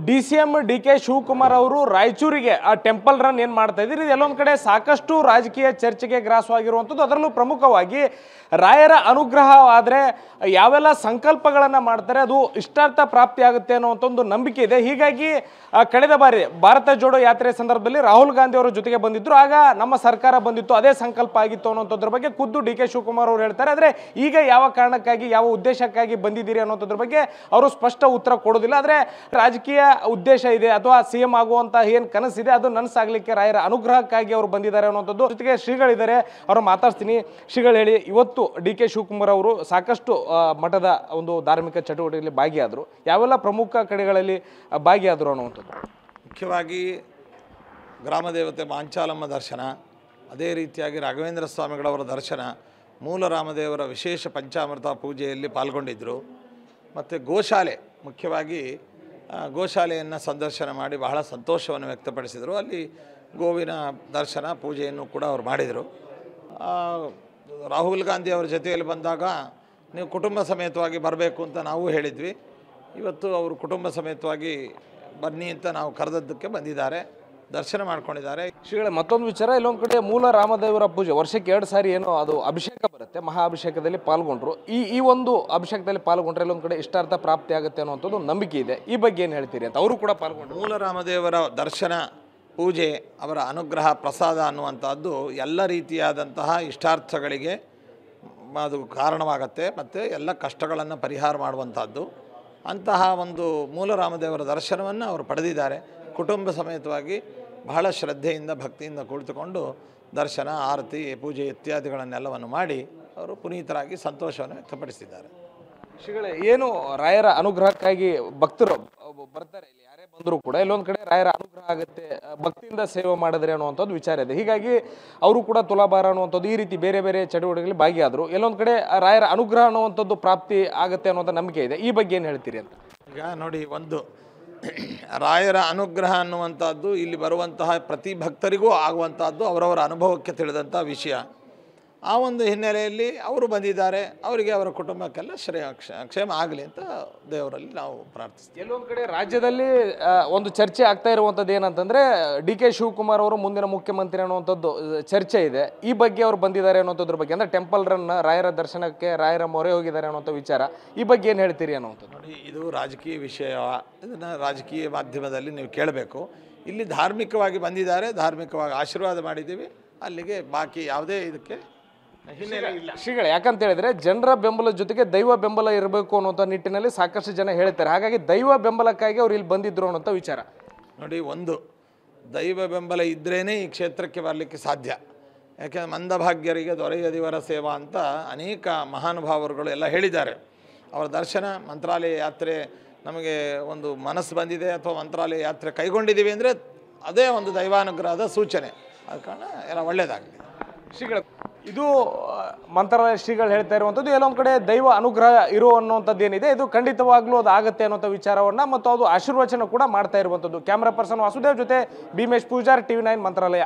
DCM DK Shivakumar ಅವರು ರಾಯಚೂರಿಗೆ ಆ temple run ಏನು ಮಾಡ್ತಾ ಇದ್ದೀರಿ, ಎಲ್ಲೊಂದು ಕಡೆ ಸಾಕಷ್ಟು ರಾಜಕೀಯ ಚರ್ಚೆಗೆ ಗ್ರಾಸವಾಗಿರುವಂಥದ್ದು. ಅದರಲ್ಲೂ ಪ್ರಮುಖವಾಗಿ ರಾಯರ ಅನುಗ್ರಹ ಆದರೆ ಯಾವೆಲ್ಲ ಸಂಕಲ್ಪಗಳನ್ನು ಮಾಡ್ತಾರೆ ಅದು ಇಷ್ಟಾರ್ಥ ಪ್ರಾಪ್ತಿ ಆಗುತ್ತೆ ಅನ್ನುವಂಥ ಒಂದು ನಂಬಿಕೆ ಇದೆ. ಹೀಗಾಗಿ ಕಳೆದ ಬಾರಿ ಭಾರತ ಜೋಡೋ ಯಾತ್ರೆ ಸಂದರ್ಭದಲ್ಲಿ ರಾಹುಲ್ ಗಾಂಧಿ ಅವರ ಜೊತೆಗೆ ಬಂದಿದ್ದರು. ಆಗ ನಮ್ಮ ಸರ್ಕಾರ ಬಂದಿತ್ತು, ಅದೇ ಸಂಕಲ್ಪ ಆಗಿತ್ತು ಅನ್ನೋಂಥದ್ರ ಬಗ್ಗೆ ಖುದ್ದು DK ಶಿವಕುಮಾರ್ ಅವರು ಹೇಳ್ತಾರೆ. ಆದರೆ ಈಗ ಯಾವ ಕಾರಣಕ್ಕಾಗಿ ಯಾವ ಉದ್ದೇಶಕ್ಕಾಗಿ ಬಂದಿದ್ದೀರಿ ಅನ್ನೋಂಥದ್ರ ಬಗ್ಗೆ ಅವರು ಸ್ಪಷ್ಟ ಉತ್ತರ ಕೊಡೋದಿಲ್ಲ. ಆದರೆ ರಾಜಕೀಯ ಉದ್ದೇಶ ಇದೆ ಅಥವಾ CM ಆಗುವಂತ ಏನು ಕನಸಿದೆ ಅದು ನನಸಾಗಲಿಕ್ಕೆ ರಾಯರ ಅನುಗ್ರಹಕ್ಕಾಗಿ ಅವರು ಬಂದಿದ್ದಾರೆ ಅನ್ನೋಂಥದ್ದು. ಜೊತೆಗೆ ಶ್ರೀಗಳಿದ್ದಾರೆ, ಅವರು ಮಾತಾಡ್ತೀನಿ. ಶ್ರೀಗಳು ಹೇಳಿ, ಇವತ್ತು DK ಶಿವಕುಮಾರ್ ಅವರು ಸಾಕಷ್ಟು ಮಠದ ಒಂದು ಧಾರ್ಮಿಕ ಚಟುವಟಿಕೆಯಲ್ಲಿ ಭಾಗಿಯಾದರು, ಯಾವೆಲ್ಲ ಪ್ರಮುಖ ಕಡೆಗಳಲ್ಲಿ ಭಾಗಿಯಾದರು ಅನ್ನುವಂಥದ್ದು? ಮುಖ್ಯವಾಗಿ ಗ್ರಾಮ ದೇವತೆ ಮಾಂಚಾಲಮ್ಮ ದರ್ಶನ, ಅದೇ ರೀತಿಯಾಗಿ ರಾಘವೇಂದ್ರ ಸ್ವಾಮಿಗಳವರ ದರ್ಶನ, ಮೂಲ ರಾಮದೇವರ ವಿಶೇಷ ಪಂಚಾಮೃತ ಪೂಜೆಯಲ್ಲಿ ಪಾಲ್ಗೊಂಡಿದ್ದರು. ಮತ್ತು ಗೋಶಾಲೆ, ಮುಖ್ಯವಾಗಿ ಗೋಶಾಲೆಯನ್ನು ಸಂದರ್ಶನ ಮಾಡಿ ಬಹಳ ಸಂತೋಷವನ್ನು ವ್ಯಕ್ತಪಡಿಸಿದರು. ಅಲ್ಲಿ ಗೋವಿನ ದರ್ಶನ ಪೂಜೆಯನ್ನು ಕೂಡ ಅವರು ಮಾಡಿದರು. ರಾಹುಲ್ ಗಾಂಧಿ ಅವರ ಜೊತೆಯಲ್ಲಿ ಬಂದಾಗ ನೀವು ಕುಟುಂಬ ಸಮೇತವಾಗಿ ಬರಬೇಕು ಅಂತ ನಾವು ಹೇಳಿದ್ವಿ. ಇವತ್ತು ಅವರು ಕುಟುಂಬ ಸಮೇತವಾಗಿ ಬನ್ನಿ ಅಂತ ನಾವು ಕರೆದದ್ದಕ್ಕೆ ಬಂದಿದ್ದಾರೆ, ದರ್ಶನ ಮಾಡ್ಕೊಂಡಿದ್ದಾರೆ. ಶ್ರೀಗಳ ಮತ್ತೊಂದು ವಿಚಾರ, ಇಲ್ಲೊಂದು ಕಡೆ ಮೂಲ ರಾಮದೇವರ ಪೂಜೆ ವರ್ಷಕ್ಕೆ 2 ಸಾರಿ ಏನೋ ಅದು ಅಭಿಷೇಕ ಬರುತ್ತೆ, ಮಹಾ ಅಭಿಷೇಕದಲ್ಲಿ ಪಾಲ್ಗೊಂಡ್ರು. ಈ ಒಂದು ಅಭಿಷೇಕದಲ್ಲಿ ಪಾಲ್ಗೊಂಡ್ರೆ ಇಲ್ಲೊಂದು ಕಡೆ ಇಷ್ಟಾರ್ಥ ಪ್ರಾಪ್ತಿ ಆಗುತ್ತೆ ಅನ್ನೋಂಥದ್ದು ನಂಬಿಕೆ ಇದೆ. ಈ ಬಗ್ಗೆ ಏನು ಹೇಳ್ತೀರಿ ಅಂತ ಅವರು ಕೂಡ ಪಾಲ್ಗೊಂಡ್ರು. ಮೂಲ ರಾಮದೇವರ ದರ್ಶನ ಪೂಜೆ, ಅವರ ಅನುಗ್ರಹ ಪ್ರಸಾದ ಅನ್ನುವಂಥದ್ದು ಎಲ್ಲ ರೀತಿಯಾದಂತಹ ಇಷ್ಟಾರ್ಥಗಳಿಗೆ ಅದು ಕಾರಣವಾಗತ್ತೆ ಮತ್ತು ಎಲ್ಲ ಕಷ್ಟಗಳನ್ನು ಪರಿಹಾರ ಮಾಡುವಂಥದ್ದು. ಅಂತಹ ಒಂದು ಮೂಲ ರಾಮದೇವರ ದರ್ಶನವನ್ನು ಅವರು ಪಡೆದಿದ್ದಾರೆ. ಕುಟುಂಬ ಸಮೇತವಾಗಿ ಬಹಳ ಶ್ರದ್ಧೆಯಿಂದ ಭಕ್ತಿಯಿಂದ ಕುಳಿತುಕೊಂಡು ದರ್ಶನ, ಆರತಿ, ಪೂಜೆ ಇತ್ಯಾದಿಗಳನ್ನೆಲ್ಲವನ್ನು ಮಾಡಿ ಅವರು ಪುನೀತರಾಗಿ ಸಂತೋಷವನ್ನು ವ್ಯಕ್ತಪಡಿಸಿದ್ದಾರೆ. ಶ್ರೀಗಳೇ, ಏನು ರಾಯರ ಅನುಗ್ರಹಕ್ಕಾಗಿ ಭಕ್ತರು ಬರ್ತಾರೆ, ಇಲ್ಲಿ ಯಾರೇ ಬಂದರೂ ಕೂಡ ಇಲ್ಲೊಂದು ಕಡೆ ರಾಯರ ಅನುಗ್ರಹ ಆಗುತ್ತೆ, ಭಕ್ತಿಯಿಂದ ಸೇವೆ ಮಾಡಿದ್ರೆ ಅನ್ನುವಂಥದ್ದು ವಿಚಾರ ಇದೆ. ಹೀಗಾಗಿ ಅವರು ಕೂಡ ತುಲಾಭಾರ ಅನ್ನುವಂಥದ್ದು ಈ ರೀತಿ ಬೇರೆ ಬೇರೆ ಚಟುವಟಿಕೆಗಳಲ್ಲಿ ಭಾಗಿಯಾದರು. ಎಲ್ಲೊಂದು ಕಡೆ ರಾಯರ ಅನುಗ್ರಹ ಅನ್ನುವಂಥದ್ದು ಪ್ರಾಪ್ತಿ ಆಗುತ್ತೆ ಅನ್ನುವಂಥ ನಂಬಿಕೆ ಇದೆ. ಈ ಬಗ್ಗೆ ಏನು ಹೇಳ್ತೀರಿ ಅಂತ? ಈಗ ನೋಡಿ, ಒಂದು ರಾಯರ ಅನುಗ್ರಹ ಅನ್ನುವಂಥದ್ದು ಇಲ್ಲಿ ಬರುವಂತಹ ಪ್ರತಿ ಭಕ್ತರಿಗೂ ಆಗುವಂಥದ್ದು ಅವರವರ ಅನುಭವಕ್ಕೆ ತಿಳಿದಂಥ ವಿಷಯ. ಆ ಒಂದು ಹಿನ್ನೆಲೆಯಲ್ಲಿ ಅವರು ಬಂದಿದ್ದಾರೆ, ಅವರಿಗೆ ಅವರ ಕುಟುಂಬಕ್ಕೆಲ್ಲ ಕ್ಷೇಮ ಆಗಲಿ ಅಂತ ದೇವರಲ್ಲಿ ನಾವು ಪ್ರಾರ್ಥಿಸ್ತೀವಿ. ಎಲ್ಲೊಂದು ಕಡೆ ರಾಜ್ಯದಲ್ಲಿ ಒಂದು ಚರ್ಚೆ ಆಗ್ತಾ ಇರುವಂಥದ್ದು ಏನಂತಂದರೆ DK ಶಿವಕುಮಾರ್ ಅವರು ಮುಂದಿನ ಮುಖ್ಯಮಂತ್ರಿ ಅನ್ನುವಂಥದ್ದು ಚರ್ಚೆ ಇದೆ. ಈ ಬಗ್ಗೆ ಅವರು ಬಂದಿದ್ದಾರೆ ಅನ್ನೋಂಥದ್ರ ಬಗ್ಗೆ, ಅಂದರೆ ಟೆಂಪಲ್ ರನ್ ರಾಯರ ದರ್ಶನಕ್ಕೆ ರಾಯರ ಮೊರೆ ಹೋಗಿದ್ದಾರೆ ಅನ್ನೋಂಥ ವಿಚಾರ, ಈ ಬಗ್ಗೆ ಏನು ಹೇಳ್ತೀರಿ ಅನ್ನೋಂಥದ್ದು? ನೋಡಿ, ಇದು ರಾಜಕೀಯ ವಿಷಯ, ಇದನ್ನು ರಾಜಕೀಯ ಮಾಧ್ಯಮದಲ್ಲಿ ನೀವು ಕೇಳಬೇಕು. ಇಲ್ಲಿ ಧಾರ್ಮಿಕವಾಗಿ ಬಂದಿದ್ದಾರೆ, ಧಾರ್ಮಿಕವಾಗಿ ಆಶೀರ್ವಾದ ಮಾಡಿದ್ದೀವಿ, ಅಲ್ಲಿಗೆ ಬಾಕಿ ಯಾವುದೇ ಇದಕ್ಕೆ ಶ್ರೀಗಳು, ಯಾಕಂತ ಹೇಳಿದ್ರೆ ಜನರ ಬೆಂಬಲ ಜೊತೆಗೆ ದೈವ ಬೆಂಬಲ ಇರಬೇಕು ಅನ್ನುವಂಥ ನಿಟ್ಟಿನಲ್ಲಿ ಸಾಕಷ್ಟು ಜನ ಹೇಳ್ತಾರೆ. ಹಾಗಾಗಿ ದೈವ ಬೆಂಬಲಕ್ಕಾಗಿ ಅವ್ರು ಇಲ್ಲಿ ಬಂದಿದ್ರು ಅನ್ನೋಂಥ ವಿಚಾರ. ನೋಡಿ, ಒಂದು ದೈವ ಬೆಂಬಲ ಇದ್ರೇ ಈ ಕ್ಷೇತ್ರಕ್ಕೆ ಬರಲಿಕ್ಕೆ ಸಾಧ್ಯ. ಯಾಕೆಂದರೆ ಮಂದಭಾಗ್ಯರಿಗೆ ದೊರೆಯದಿವರ ಸೇವಾ ಅಂತ ಅನೇಕ ಮಹಾನುಭಾವರುಗಳು ಎಲ್ಲ ಹೇಳಿದ್ದಾರೆ. ಅವರ ದರ್ಶನ, ಮಂತ್ರಾಲಯ ಯಾತ್ರೆ ನಮಗೆ ಒಂದು ಮನಸ್ಸು ಬಂದಿದೆ ಅಥವಾ ಮಂತ್ರಾಲಯ ಯಾತ್ರೆ ಕೈಗೊಂಡಿದ್ದೀವಿ ಅಂದರೆ ಅದೇ ಒಂದು ದೈವಾನುಗ್ರಹದ ಸೂಚನೆ. ಆದ ಕಾರಣ ಎಲ್ಲ ಒಳ್ಳೆಯದಾಗಲಿ. ಶ್ರೀಗಳು, ಇದು ಮಂತ್ರಾಲಯ ಶ್ರೀಗಳು ಹೇಳ್ತಾ ಇರುವಂಥದ್ದು ಎಲ್ಲೊಂದು ಕಡೆ ದೈವ ಅನುಗ್ರಹ ಇರೋ ಅನ್ನುವಂಥದ್ದು ಏನಿದೆ, ಇದು ಖಂಡಿತವಾಗ್ಲೂ ಅದು ಆಗುತ್ತೆ ಅನ್ನೋಂಥ ವಿಚಾರವನ್ನು ಮತ್ತು ಅದು ಆಶೀರ್ವಚನ ಕೂಡ ಮಾಡ್ತಾ ಇರುವಂಥದ್ದು. ಕ್ಯಾಮ್ರಾ ಪರ್ಸನ್ ವಾಸುದೇವ್ ಜೊತೆ ಭೀಮೇಶ್ ಪೂಜಾರ್, TV9 ಮಂತ್ರಾಲಯ.